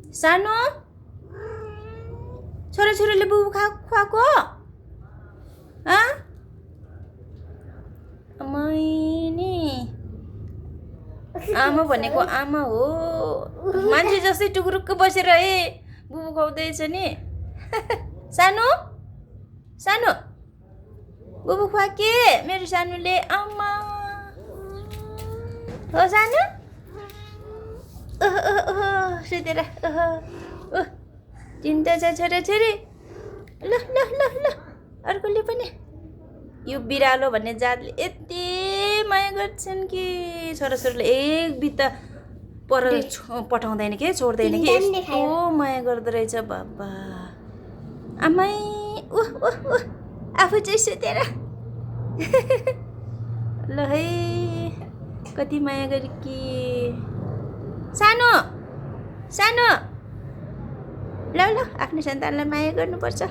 सानो छोराछोरीले बुबु खुवाएको मैनी आमा भनेको आमा हो मान्छे जस्तै टुक्रुक्क बसेर बुबु खुवाउँदैछ नि सानो सानो बुबु खुवाके मेरो सानोले आमा हो सानो सुतेर चिन्ता छ छोराछोरी ल ल ल ल अर्कोले पनि यो बिरालो भन्ने जातले यति माया गर्छन् कि छोराछोरीले एक बित्ता पर पठाउँदैन के छोड्दैन कि यस्तो माया गर्दो रहेछ बाबा आमै आफू चाहिँ सुतेर ल है कति माया गरे कि सानो सानो ल ल आफ्नो सन्तानलाई माया गर्नुपर्छ